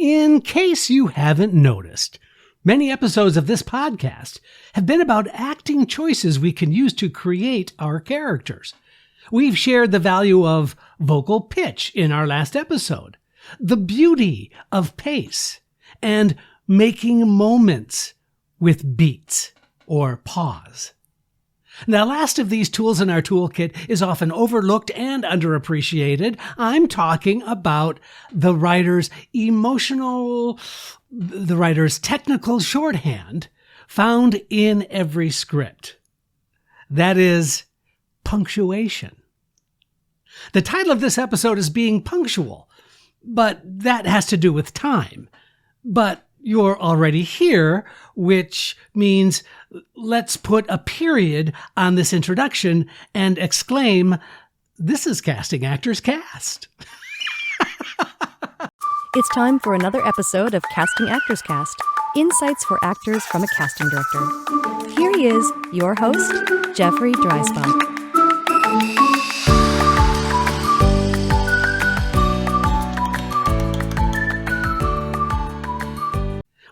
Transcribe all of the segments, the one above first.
In case you haven't noticed, many episodes of this podcast have been about acting choices we can use to create our characters. We've shared the value of vocal pitch in our last episode, the beauty of pace, and making moments with beats or pause. The last of these tools in our toolkit is often overlooked and underappreciated. I'm talking about the writer's technical shorthand found in every script. That is punctuation. The title of this episode is Being Punctual, but that has to do with time. But you're already here, which means let's put a period on this introduction and exclaim, "This is Casting Actors Cast." It's time for another episode of Casting Actors Cast, insights for actors from a casting director. Here he is, your host, Jeffrey Dreisbach.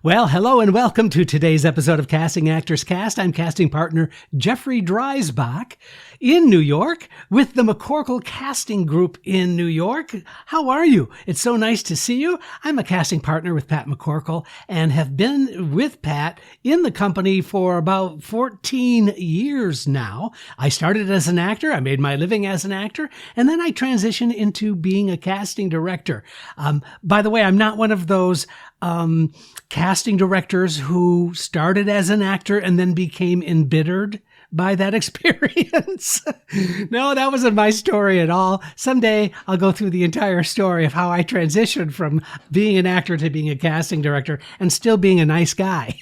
Well, hello and welcome to today's episode of Casting Actors Cast. I'm casting partner Jeffrey Dreisbach in New York with the McCorkle Casting Group in New York. How are you? It's so nice to see you. I'm a casting partner with Pat McCorkle and have been with Pat in the company for about 14 years now. I started as an actor. I made my living as an actor, and then I transitioned into being a casting director. By the way, I'm not one of those casting directors who started as an actor and then became embittered by that experience. No, that wasn't my story at all. Someday I'll go through the entire story of how I transitioned from being an actor to being a casting director and still being a nice guy.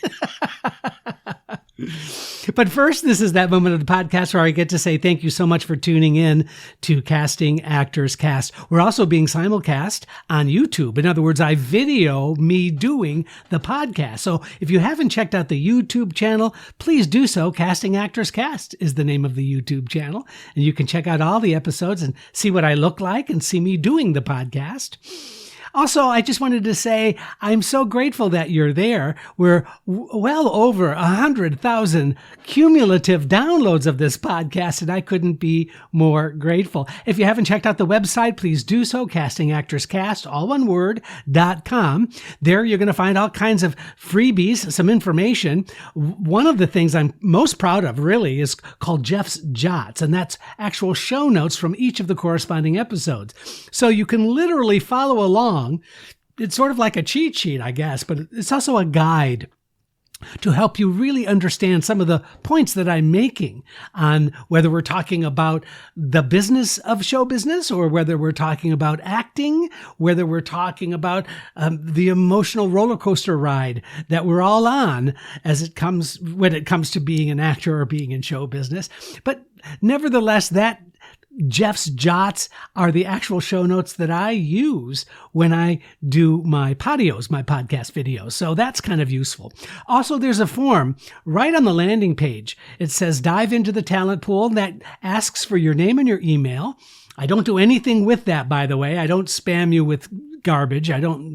But first, this is that moment of the podcast where I get to say thank you so much for tuning in to Casting Actors Cast. We're also being simulcast on YouTube. In other words, I video me doing the podcast. So if you haven't checked out the YouTube channel, please do so. Casting Actors Cast is the name of the YouTube channel. And you can check out all the episodes and see what I look like and see me doing the podcast. Also, I just wanted to say I'm so grateful that you're there. We're well over 100,000 cumulative downloads of this podcast, and I couldn't be more grateful. If you haven't checked out the website, please do so, castingactorscast, all one word, .com. There you're going to find all kinds of freebies, some information. One of the things I'm most proud of, really, is called Jeff's Jots, and that's actual show notes from each of the corresponding episodes. So you can literally follow along. It's sort of like a cheat sheet, I guess, but it's also a guide to help you really understand some of the points that I'm making on whether we're talking about the business of show business or whether we're talking about acting, whether we're talking about the emotional roller coaster ride that we're all on when it comes to being an actor or being in show business. But nevertheless, that Jeff's Jots are the actual show notes that I use when I do my podios, my podcast videos. So that's kind of useful. Also, there's a form right on the landing page. It says dive into the talent pool that asks for your name and your email. I don't do anything with that, by the way. I don't spam you with garbage.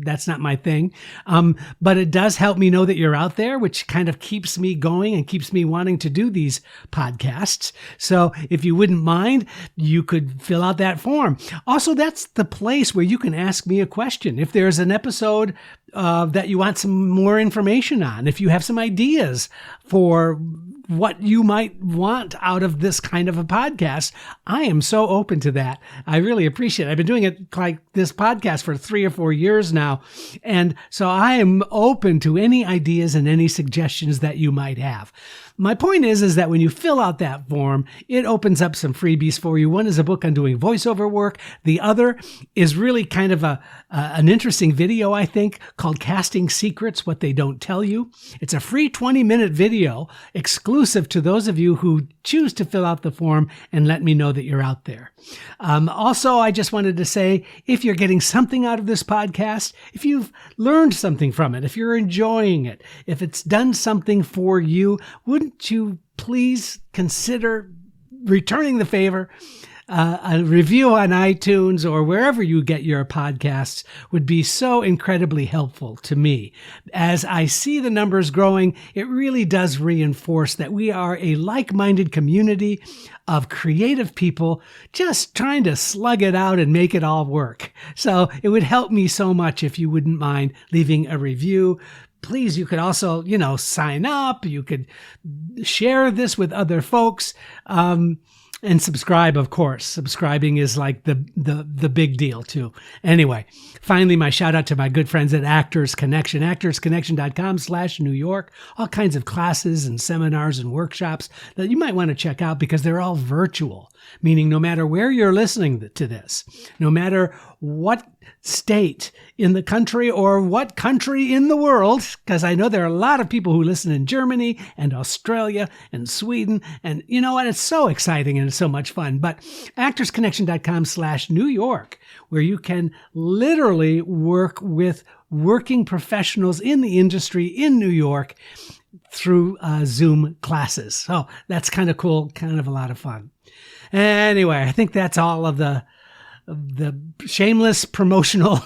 That's not my thing. But it does help me know that you're out there, which kind of keeps me going and keeps me wanting to do these podcasts. So if you wouldn't mind, you could fill out that form. Also, that's the place where you can ask me a question. If there's an episode that you want some more information on, if you have some ideas for what you might want out of this kind of a podcast, I am so open to that. I really appreciate it. I've been doing it like this podcast for 3 or 4 years now. And so I am open to any ideas and any suggestions that you might have. My point is that when you fill out that form, it opens up some freebies for you. One is a book on doing voiceover work. The other is really kind of an interesting video, I think, called Casting Secrets, What They Don't Tell You. It's a free 20-minute video exclusive to those of you who choose to fill out the form and let me know that you're out there. Also, I just wanted to say, if you're getting something out of this podcast, if you've learned something from it, if you're enjoying it, if it's done something for you, wouldn't you please consider returning the favor? a review on iTunes or wherever you get your podcasts would be so incredibly helpful to me. As I see the numbers growing, it really does reinforce that we are a like-minded community of creative people just trying to slug it out and make it all work. So it would help me so much if you wouldn't mind leaving a review. Please, you could also, sign up. You could share this with other folks. And subscribe, of course. Subscribing is like the big deal too. Anyway, finally, my shout out to my good friends at Actors Connection, actorsconnection.com/New York. All kinds of classes and seminars and workshops that you might want to check out because they're all virtual, meaning no matter where you're listening to this, no matter what state in the country or what country in the world, because I know there are a lot of people who listen in Germany and Australia and Sweden. And you know what? It's so exciting and it's so much fun. But actorsconnection.com/New York, where you can literally work with working professionals in the industry in New York through Zoom classes. So that's kind of cool, kind of a lot of fun. Anyway, I think that's all of the shameless promotional,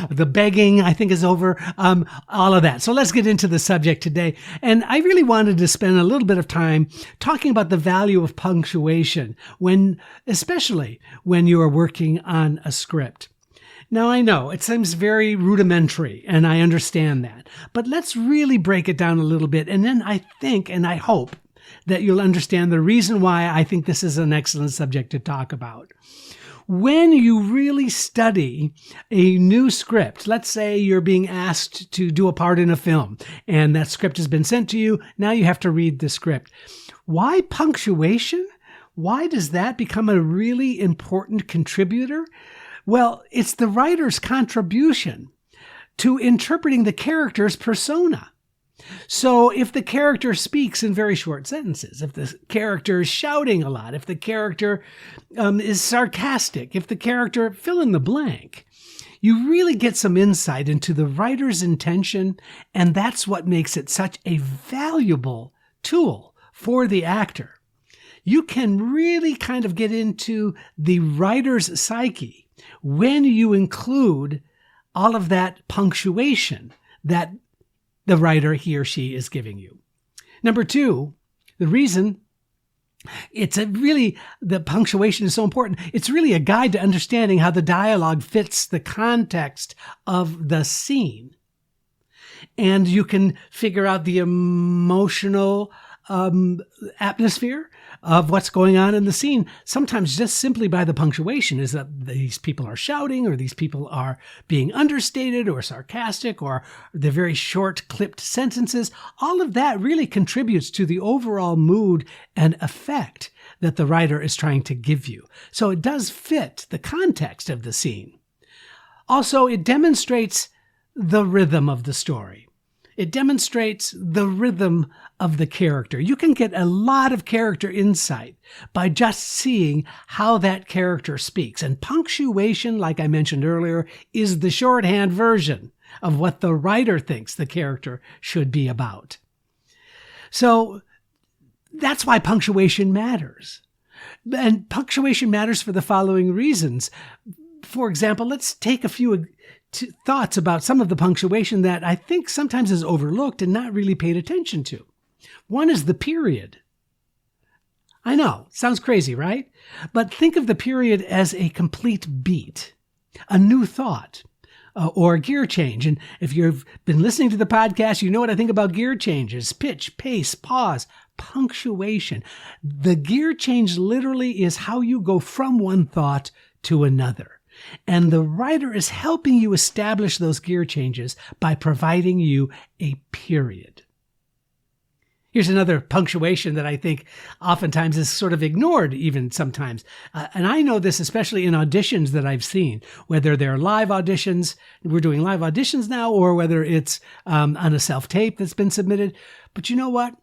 the begging, I think is over, all of that. So let's get into the subject today. And I really wanted to spend a little bit of time talking about the value of punctuation especially when you are working on a script. Now, I know it seems very rudimentary, and I understand that, but let's really break it down a little bit. And then I think, and I hope that you'll understand the reason why I think this is an excellent subject to talk about. When you really study a new script, let's say you're being asked to do a part in a film and that script has been sent to you. Now you have to read the script. Why punctuation? Why does that become a really important contributor? Well, it's the writer's contribution to interpreting the character's persona. So if the character speaks in very short sentences, if the character is shouting a lot, if the character is sarcastic, if the character fill in the blank, you really get some insight into the writer's intention, and that's what makes it such a valuable tool for the actor. You can really kind of get into the writer's psyche when you include all of that punctuation that the writer, he or she, is giving you. Number two, the reason the punctuation is so important, it's really a guide to understanding how the dialogue fits the context of the scene. And you can figure out the emotional atmosphere of what's going on in the scene, sometimes just simply by the punctuation, is that these people are shouting or these people are being understated or sarcastic or the very short clipped sentences. All of that really contributes to the overall mood and effect that the writer is trying to give you. So it does fit the context of the scene. Also, it demonstrates the rhythm of the story. It demonstrates the rhythm of the character. You can get a lot of character insight by just seeing how that character speaks. And punctuation, like I mentioned earlier, is the shorthand version of what the writer thinks the character should be about. So that's why punctuation matters. And punctuation matters for the following reasons. For example, let's take a few thoughts about some of the punctuation that I think sometimes is overlooked and not really paid attention to. One is the period. I know, sounds crazy, right? But think of the period as a complete beat, a new thought, or a gear change. And if you've been listening to the podcast, you know what I think about gear changes: pitch, pace, pause, punctuation. The gear change literally is how you go from one thought to another. And the writer is helping you establish those gear changes by providing you a period. Here's another punctuation that I think oftentimes is sort of ignored even sometimes. And I know this especially in auditions that I've seen, whether they're live auditions, we're doing live auditions now, or whether it's on a self-tape that's been submitted. But you know what?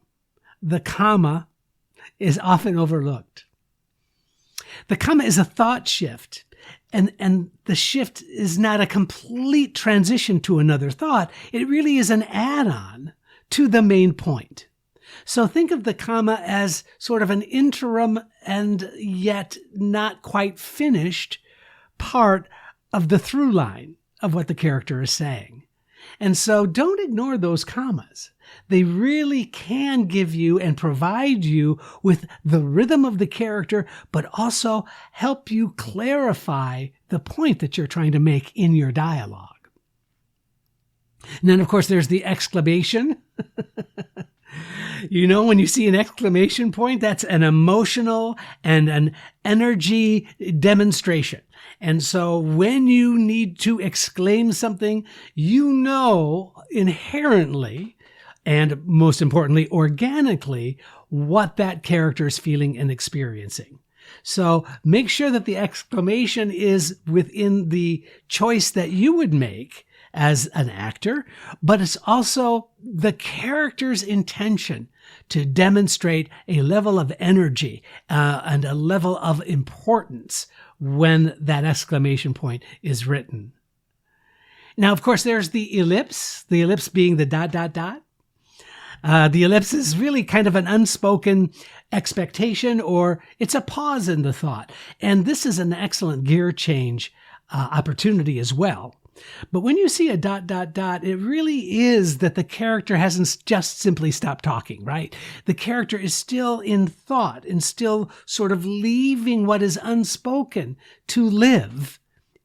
The comma is often overlooked. The comma is a thought shift. And the shift is not a complete transition to another thought. It really is an add-on to the main point. So think of the comma as sort of an interim and yet not quite finished part of the through line of what the character is saying. And so don't ignore those commas. They really can give you and provide you with the rhythm of the character, but also help you clarify the point that you're trying to make in your dialogue. And then, of course, there's the exclamation. When you see an exclamation point, that's an emotional and an energy demonstration. And so when you need to exclaim something, inherently, and most importantly, organically, what that character is feeling and experiencing. So make sure that the exclamation is within the choice that you would make as an actor, but it's also the character's intention to demonstrate a level of energy and a level of importance when that exclamation point is written. Now, of course, there's the ellipse being the ... The ellipse is really kind of an unspoken expectation, or it's a pause in the thought. And this is an excellent gear change opportunity as well. But when you see a ... it really is that the character hasn't just simply stopped talking, right? The character is still in thought and still sort of leaving what is unspoken to live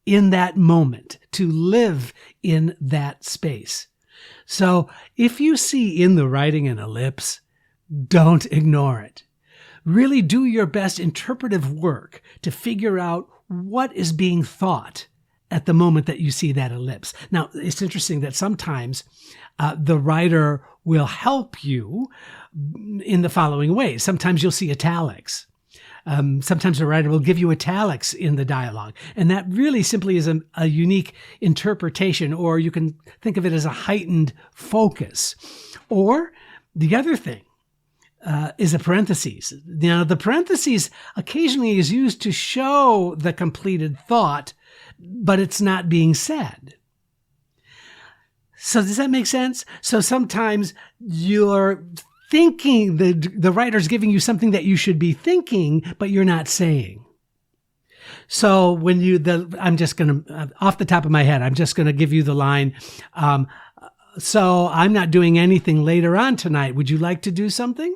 in that moment, to live in that space. So if you see in the writing an ellipse, don't ignore it. Really do your best interpretive work to figure out what is being thought at the moment that you see that ellipse. Now, it's interesting that sometimes the writer will help you in the following ways. Sometimes you'll see italics. Sometimes the writer will give you italics in the dialogue. And that really simply is a unique interpretation, or you can think of it as a heightened focus. Or the other thing is a parentheses. Now, the parentheses occasionally is used to show the completed thought, but it's not being said. So does that make sense? So sometimes you're thinking, the writer's giving you something that you should be thinking, but you're not saying. So when I'm just going to, off the top of my head, I'm just going to give you the line, so I'm not doing anything later on tonight. Would you like to do something?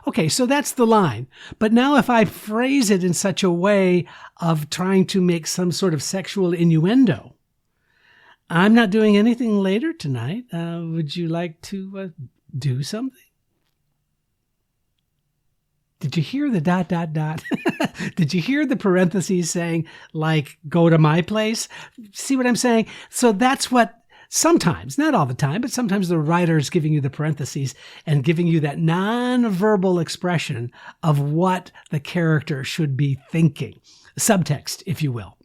Okay, so that's the line. But now if I phrase it in such a way of trying to make some sort of sexual innuendo, I'm not doing anything later tonight. Would you like to do something? Did you hear the ... Did you hear the parentheses saying, like, go to my place? See what I'm saying? So that's what sometimes, not all the time, but sometimes the writer is giving you the parentheses and giving you that non-verbal expression of what the character should be thinking. Subtext, if you will.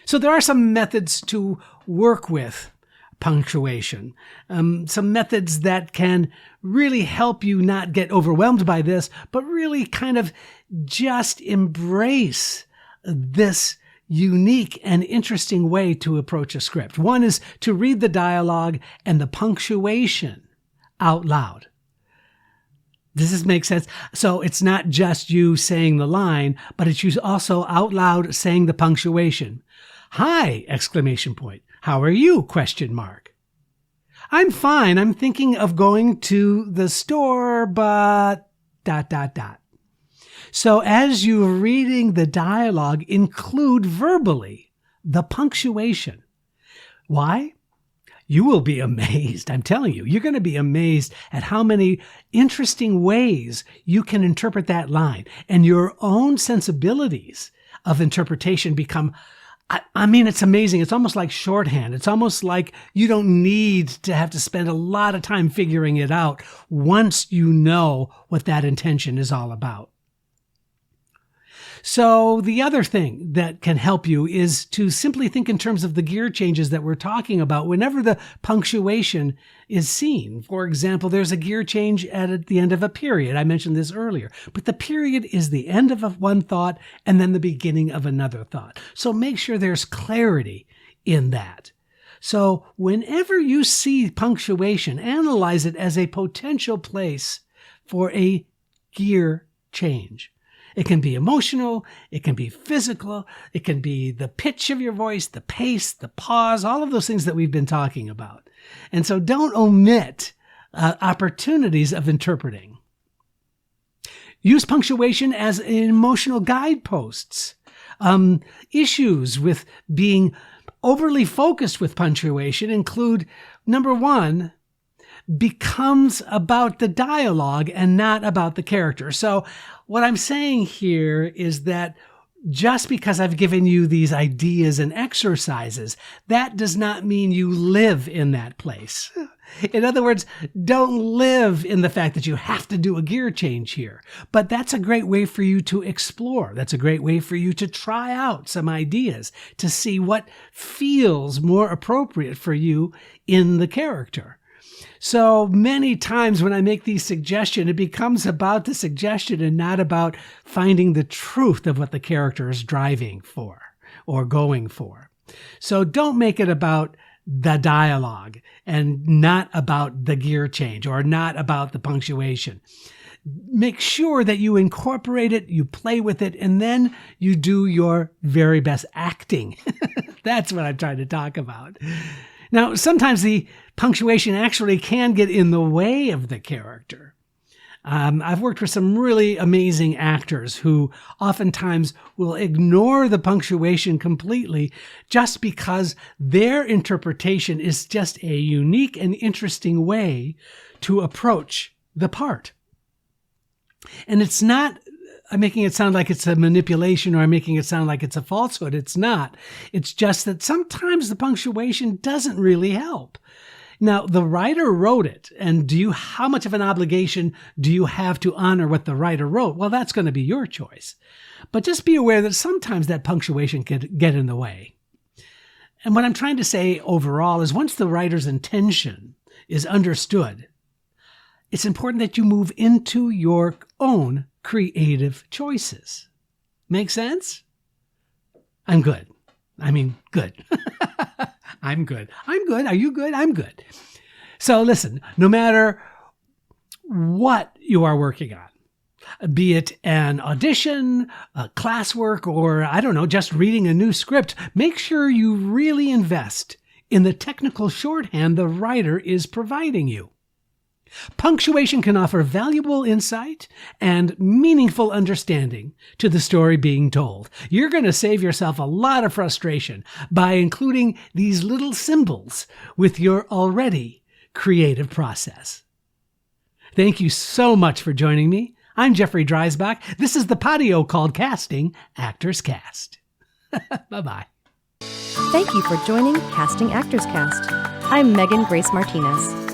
So there are some methods to work with punctuation, some methods that can really help you not get overwhelmed by this, but really kind of just embrace this unique and interesting way to approach a script. One is to read the dialogue and the punctuation out loud. Does this make sense? So it's not just you saying the line, but it's you also out loud saying the punctuation. Hi! Exclamation point. How are you? Question mark. I'm fine. I'm thinking of going to the store, but ... So as you're reading the dialogue, include verbally the punctuation. Why? You will be amazed. I'm telling you, you're going to be amazed at how many interesting ways you can interpret that line, and your own sensibilities of interpretation become, I mean, it's amazing. It's almost like shorthand. It's almost like you don't need to have to spend a lot of time figuring it out once you know what that intention is all about. So the other thing that can help you is to simply think in terms of the gear changes that we're talking about whenever the punctuation is seen. For example, there's a gear change at the end of a period. I mentioned this earlier, but the period is the end of one thought and then the beginning of another thought. So make sure there's clarity in that. So whenever you see punctuation, analyze it as a potential place for a gear change. It can be emotional, it can be physical, it can be the pitch of your voice, the pace, the pause, all of those things that we've been talking about. And so don't omit opportunities of interpreting. Use punctuation as emotional guideposts. Issues with being overly focused with punctuation include, number one, becomes about the dialogue and not about the character. So what I'm saying here is that just because I've given you these ideas and exercises, that does not mean you live in that place. In other words, don't live in the fact that you have to do a gear change here. But that's a great way for you to explore. That's a great way for you to try out some ideas to see what feels more appropriate for you in the character. So many times when I make these suggestions, it becomes about the suggestion and not about finding the truth of what the character is driving for or going for. So don't make it about the dialogue and not about the gear change or not about the punctuation. Make sure that you incorporate it, you play with it, and then you do your very best acting. That's what I'm trying to talk about. Now, sometimes the punctuation actually can get in the way of the character. I've worked with some really amazing actors who oftentimes will ignore the punctuation completely just because their interpretation is just a unique and interesting way to approach the part. And it's not I'm making it sound like it's a manipulation or I'm making it sound like it's a falsehood. It's not. It's just that sometimes the punctuation doesn't really help. Now, the writer wrote it, and how much of an obligation do you have to honor what the writer wrote? Well, that's going to be your choice. But just be aware that sometimes that punctuation can get in the way. And what I'm trying to say overall is once the writer's intention is understood, it's important that you move into your own creative choices. Make sense? I'm good. I mean, good. I'm good. I'm good. Are you good? I'm good. So listen, no matter what you are working on, be it an audition, a classwork, or I don't know, just reading a new script, make sure you really invest in the technical shorthand the writer is providing you. Punctuation can offer valuable insight and meaningful understanding to the story being told. You're going to save yourself a lot of frustration by including these little symbols with your already creative process. Thank you so much for joining me. I'm Jeffrey Dreisbach. This is the patio called Casting Actors Cast. Bye-bye. Thank you for joining Casting Actors Cast. I'm Megan Grace Martinez.